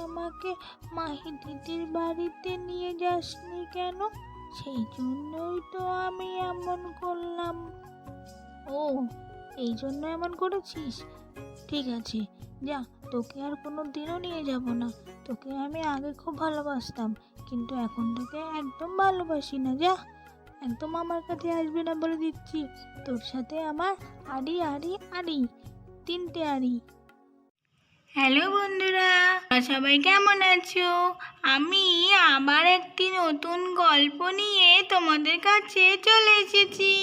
আমাকে মাহি দিদির বাড়িতে নিয়ে যাসনি কেন? সেই জন্যই তো আমি এমন করলাম। ও, এই জন্য এমন করেছিস? ঠিক আছে, যা, তোকে আর কোনো দিনও নিয়ে যাব না। তোকে আমি আগে খুব ভালোবাসতাম, কিন্তু এখন তোকে একদম ভালোবাসি না। যা, একদম আমার কাছে আসবি না বলে দিচ্ছি। তোর সাথে আমার আড়ি আড়ি আড়ি, 3টে আড়ি। হ্যালো বন্ধুরা, সবাই কেমন আছো? আমি আবার একটি নতুন গল্প নিয়ে তোমাদের কাছে চলে এসেছি।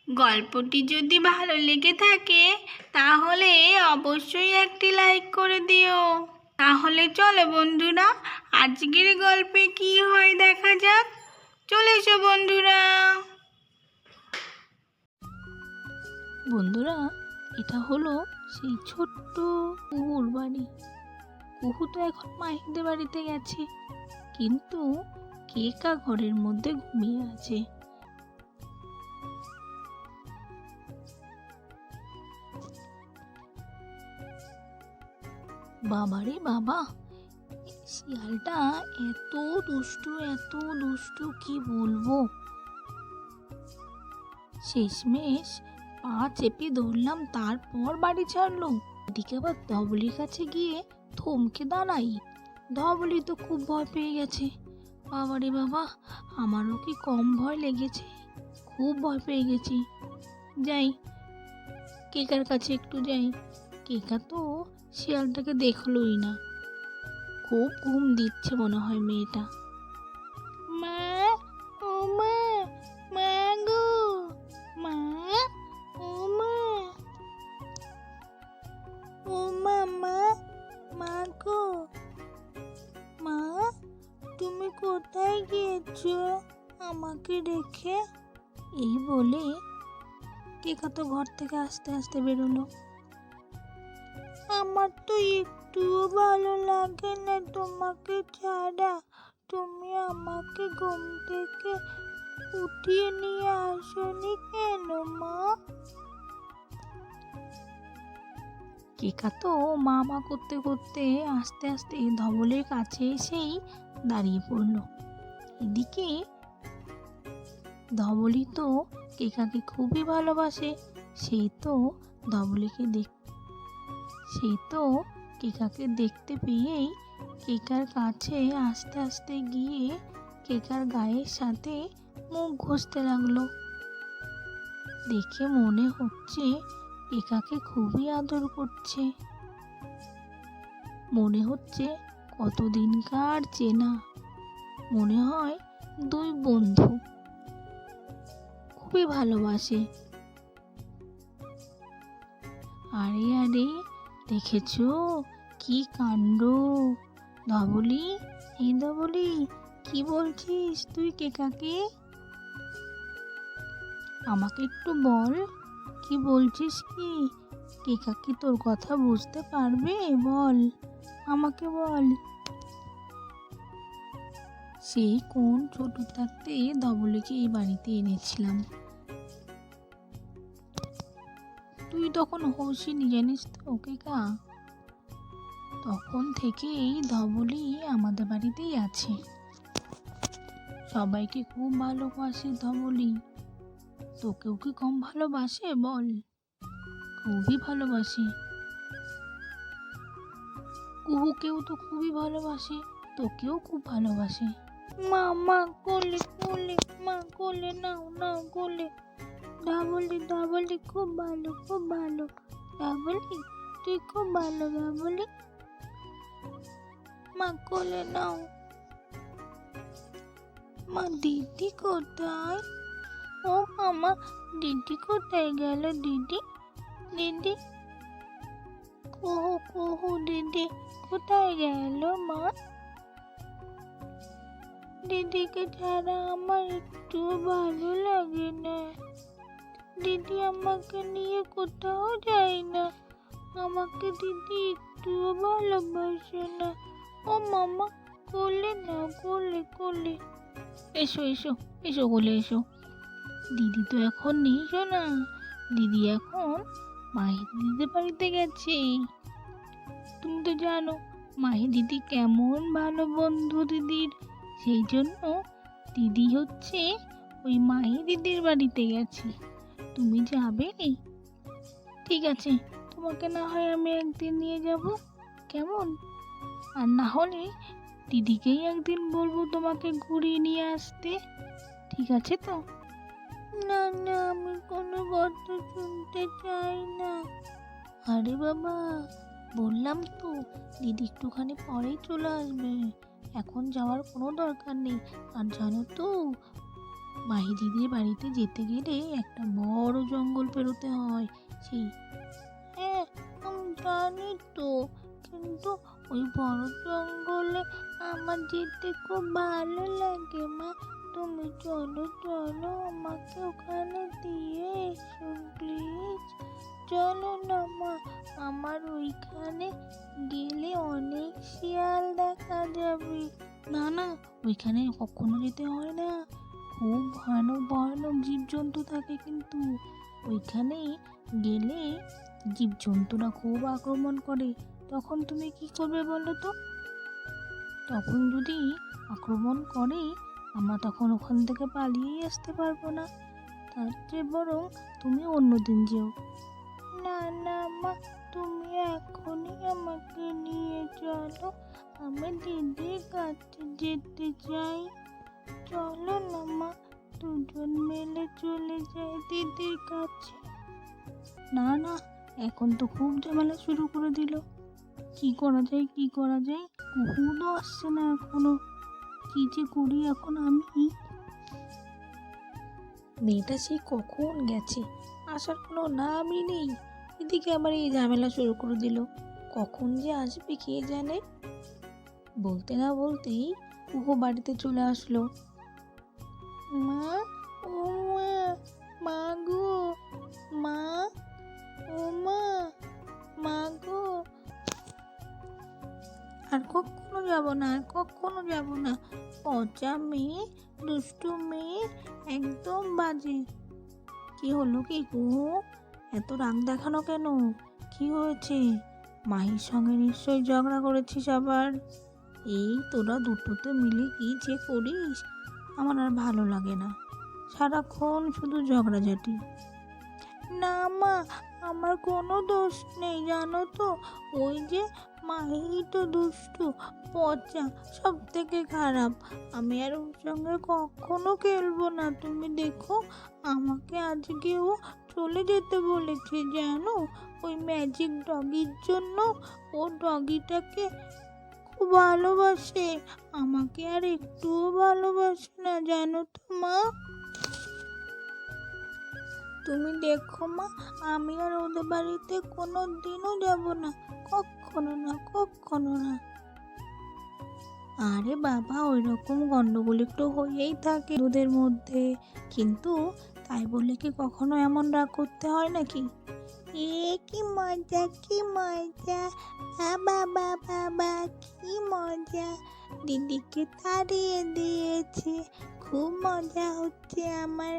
গল্পটি যদি ভালো লেগে থাকে তাহলে অবশ্যই একটি লাইক করে দিও। তাহলে চলো বন্ধুরা, আজকের গল্পে কি হয় দেখা যাক। চলে এসো বন্ধুরা। বন্ধুরা, এটা হলো সেই ছোট্ট কুহুর বাড়ি। কুহু তো এখন মাহিদের বাড়িতে গেছে, কিন্তু কেকা ঘরের মধ্যে ঘুমিয়ে আছে। বাবারে বাবা, শিয়ালটা এত দুষ্টু কি বলবো। শেষমেশ পা চেপে ধরলাম, তারপর বাড়ি ছাড়লো। এদিকে আবার ধবলির কাছে গিয়ে থমকে দাঁড়াই। ধবলি তো খুব ভয় পেয়ে গেছে। বাবারে বাবা, আমারও কি কম ভয় লেগেছে? খুব ভয় পেয়ে গেছি। যাই, কেকার কাছে একটু যাই। কেকা তো শিয়ালটাকে দেখলোই না। খুব ঘুম দিচ্ছে মনে হয় মেয়েটা। মা, ও মা, মা গো, মা, ও মা, ও মা, মা, মা গো, মা, তুমি কোথায় গিয়েছো আমাকে রেখে? এই বলে কেকা তো ঘর থেকে আস্তে আস্তে বেরোলো। আমার তো একটুও ভালো লাগে না তোমাকে ছাড়া। তুমি আমাকে ঘুম থেকে উঠিয়ে নিয়ে আসোনি কেন মা? কেকা তো মা মা করতে করতে আস্তে আস্তে ধবলের কাছে এসেই দাঁড়িয়ে পড়ল। এদিকে ধবলি তো কেকাকে খুবই ভালোবাসে। সেই তো কেকাকে দেখতে পেয়েই কেকার কাছে আস্তে আস্তে গিয়ে কেকার গায়ের সাথে মুখ ঘষতে লাগলো। দেখে মনে হচ্ছে কেকাকে খুবই আদর করছে। মনে হচ্ছে কতদিনকার চেনা। মনে হয় দুই বন্ধু খুবই ভালোবাসে। আরে আরে, দেখেছো কি কাণ্ড? ধবলি, এই ধবলি, কি বলছিস তুই কেকাকে? আমাকে একটু বল, কি বলছিস কি? কেকা কি তোর কথা বুঝতে পারবে? বল, আমাকে বল। সেই কোন ছোট থাকতে ধবলিকে এই বাড়িতে এনেছিলাম। তুই তখন হোসিনি, জানিস তো কেকা। তখন থেকেই ধবলি আমাদের বাড়িতেই আছে। সবাইকে খুব ভালোবাসে ধবলি। তোকেও কি কম ভালোবাসে বল? খুবই ভালোবাসে। কুহুকেও তো খুবই ভালোবাসে, তোকেও খুব ভালোবাসে। মা, মা কোলে কোলে, মা কোলে নাও নাও কোলে। ধবলি খুব ভালো ধবলি, তুই খুব ভালো ধবলি। মা কোলে নাও। মা, দিদি কোথায়? ও মামা, দিদি কোথায় গেল? দিদি কুহু দিদি কোথায় গেল মা? দিদিকে ছাড়া আমার একটু ভালো লাগে না। দিদি আমাকে নিয়ে কোথাও যায় না। আমাকে দিদি একটুও ভালোবাসে না। ও মামা, কোলে নাও, কোলে। এসো কোলে এসো। দিদি তো এখন নেই শোনা। দিদি এখন মাহির দিদিদের বাড়িতে গেছে। তুমি তো জানো মাহি দিদি কেমন ভালো বন্ধু দিদির, সেই জন্য দিদি হচ্ছে ওই মাহি দিদির বাড়িতে গেছে। তুমি যাবে? ঠিক আছে, তোমাকে না হয় আমি একদিন নিয়ে যাব, কেমন? আর না হলে দিদিকেই একদিন বলবো তোমাকে ঘুরিয়ে নিয়ে আসতে, ঠিক আছে তো? না না, আমি কোনো কথা শুনতে চাই না। আরে বাবা, বললাম তো দিদি একটুখানি পরেই চলে আসবে, এখন যাওয়ার কোনো দরকার নেই। আর জানো তো, মাহি দিদির বাড়িতে যেতে গেলে একটা বড় জঙ্গল পেরোতে হয়। সেই হ্যাঁ, আমি জানি তো, কিন্তু ওই বড় জঙ্গলে আমার যেতে খুব ভালো লাগে মা। তুমি চলো চলো, আমাকে ওখানে দিয়ে এসো প্লিজ। চলো না মা, আমার ওইখানে গেলে অনেক শিয়াল দেখা যাবে। না না, ওইখানে কখনো যেতে হয় না, খুব ভয়ানক ভয়ানক জীবজন্তু থাকে, কিন্তু ওইখানে গেলে জীবজন্তুরা খুব আক্রমণ করে। তখন তুমি কি করবে বলো তো? তখন যদি আক্রমণ করে, আমরা তখন ওখান থেকে পালিয়েই আসতে পারবো না। তার চেয়ে বরং তুমি অন্যদিন যেও। না না মা, তুমি এখনই আমাকে নিয়ে চলো, আমি দিদির কাছে যেতে চাই। চলো না মা, দুজন মিলে চলে যাই দিদির কাছে। না না, এখন তো খুব ঝামেলা শুরু করে দিল। কি করা যায়, কি করা যায়, কুকুরও আসছে না এখনো, কি যে করি এখন আমি। মেয়েটা সেই কখন গেছে, আসার কোনো নামই নেই। এদিকে আবার এই ঝামেলা শুরু করে দিল, কখন যে আসবে কে জানে। বলতে না বলতেই কুহু বাড়িতে চলে আসলো। মা, ও মা, মা গো, মা, ও মা, মা গো। আর কখনো যাব না, আর কখনো যাব না, পচা মেয়ে, দুষ্টু মেয়ে, একদম বাজে। কি হলো কি কুহু, এত রাগ দেখানো কেন? কি হয়েছে? মাহির সঙ্গে নিশ্চয়ই ঝগড়া করেছিস আবার। এই তোরা দুটোতে মিলে কি যে করিস, আমার আর ভালো লাগে না, সারাক্ষণ শুধু ঝগড়াঝাটি। না মা, আমার কোনো দোষ নেই জানো তো, ওই যে মাহি তো দুষ্টু, পচা, সব থেকে খারাপ। আমি আর ওর সঙ্গে কখনো খেলবো না। তুমি দেখো, আমাকে আজকেও চলে যেতে বলেছে জানো, ওই ম্যাজিক ডগির জন্য। ও ডগিটাকে খুব ভালোবাসে, আমাকে আর একটুও ভালোবাসে না জানো তো মা। তুমি দেখো মা, আমি আর ওদের বাড়িতে কোনো দিনও যাব না, কখনো না, কখনো না। আরে বাবা, ওই রকম গন্ডগোল একটু হয়েই থাকে ওদের মধ্যে, কিন্তু তাই বলে কি কখনো এমন রাগ করতে হয় নাকি? এ কি মজা, কি মজা, বাবা বাবা, কি মজা, দিদিকে তাড়িয়ে দিয়েছে, খুব মজা হচ্ছে আমার।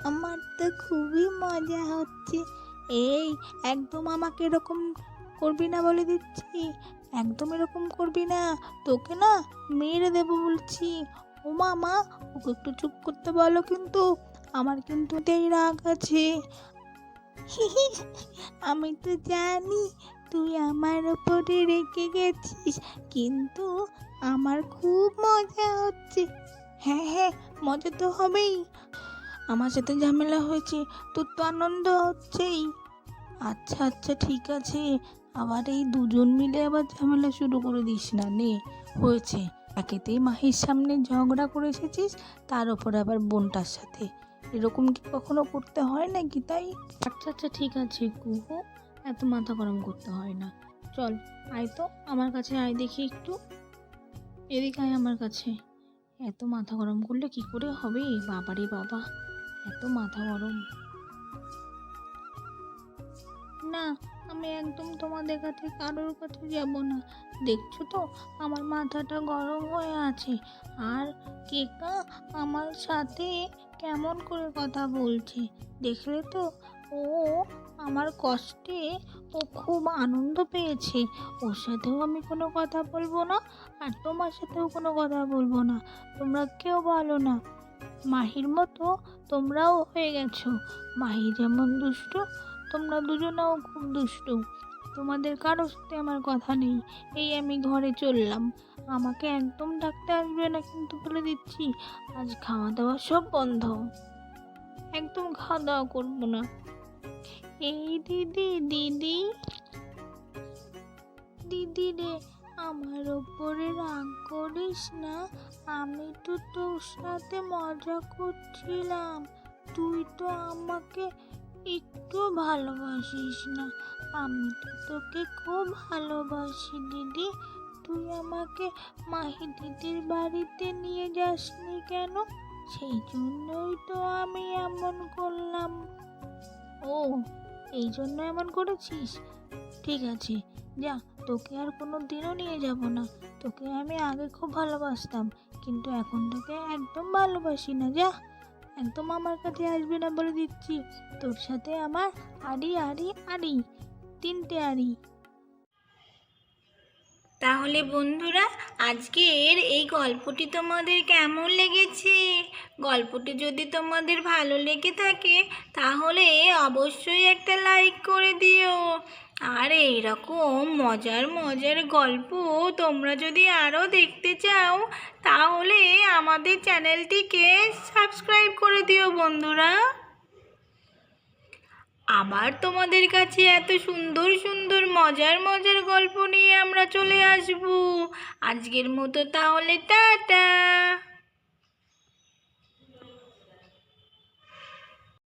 আমার তো খুবই মজা হচ্ছে। এই, একদম আমাকে এরকম করবি না বলে দিচ্ছি, একদম এরকম করবি না, তোকে না মেরে দেবো বলছি। ও মা, ওকে একটু চুপ করতে বলো, কিন্তু আমার কিন্তু এই রাগ আছে। আমি তো জানি তুই আমার উপরে রেগে গেছিস, কিন্তু আমার খুব মজা হচ্ছে। হ্যাঁ হ্যাঁ, মজা তো হবেই, আমার সাথে ঝামেলা হয়েছে, তোর তো আনন্দ হচ্ছেই। আচ্ছা আচ্ছা ঠিক আছে, আবার এই দুজন মিলে আবার ঝামেলা শুরু করে দিস না, নে হয়েছে। একেতেই মাহির সামনে ঝগড়া করে এসেছিস, তার ওপর আবার বোনটার সাথে, এরকম কি কখনো করতে হয় নাকি? তাই আচ্ছা আচ্ছা ঠিক আছে কুহু, এত মাথা গরম করতে হয় না। চল, আয় তো আমার কাছে, আয় দেখি একটু, এদিকে আয় আমার কাছে। এত মাথা গরম করলে কি করে হবে, বাবারে বাবা, এত মাথা গরম। না, আমি একদম তোমাদের কাছে কারোর কাছে যাব না। দেখছো তো আমার মাথাটা গরম হয়ে আছে, আর কেকা আমার সাথে কেমন করে কথা বলছে, দেখলে তো? ও আমার কষ্টে ও খুব আনন্দ পেয়েছে। ওর সাথেও আমি কোনো কথা বলবো না, আর তোমার সাথেও কোনো কথা বলবো না। তোমরা কেউ ভালো না। মাহির মতো তোমরাও হয়ে গেছো। মাহি যেমন দুষ্টু, তোমরা দুজনেও খুব দুষ্টু। তোমাদের কারোর সাথে আমার কথা নেই। এই আমি ঘরে চললাম। আমাকে একদম ডাকতে আসবে না কিন্তু, বলে দিচ্ছি। আজ খাওয়া দাওয়া সব বন্ধ। একদম খাওয়া দাওয়া করবো না। এই দিদি, দিদি, দিদি রে, আমার ওপরে রাগ করিস না। আমি তো তোর সাথে মজা করছিলাম। তুই তো আমাকে একটু ভালোবাসিস না। আমি তো তোকে খুব ভালোবাসি দিদি। তুই আমাকে মাহি দিদির বাড়িতে নিয়ে যাসনি কেন? সেই জন্যই তো আমি এমন করলাম। ও, এই জন্য এমন করেছিস? ঠিক আছে, যা, তোকে আর কোনো দিনও নিয়ে যাব না। তোকে আমি আগে খুব ভালোবাসতাম, কিন্তু এখন তোকে একদম ভালোবাসি না। যা, একদম আমার কাছে আসবে না বলে দিচ্ছি। তোর সাথে আমার আড়ি আড়ি আড়ি, 3টে আড়ি। তাহলে বন্ধুরা, আজকের এই গল্পটি তোমাদের কেমন লেগেছে? গল্পটি যদি তোমাদের ভালো লেগে থাকে তাহলে অবশ্যই একটা লাইক করে দিও। আর এইরকম মজার মজার গল্প তোমরা যদি আরও দেখতে চাও তাহলে আমাদের চ্যানেলটিকে সাবস্ক্রাইব করে দিও বন্ধুরা। আবার তোমাদের কাছে এত সুন্দর সুন্দর মজার মজার গল্প নিয়ে আমরা চলে আসব। আজকের মতো তাহলে টাটা।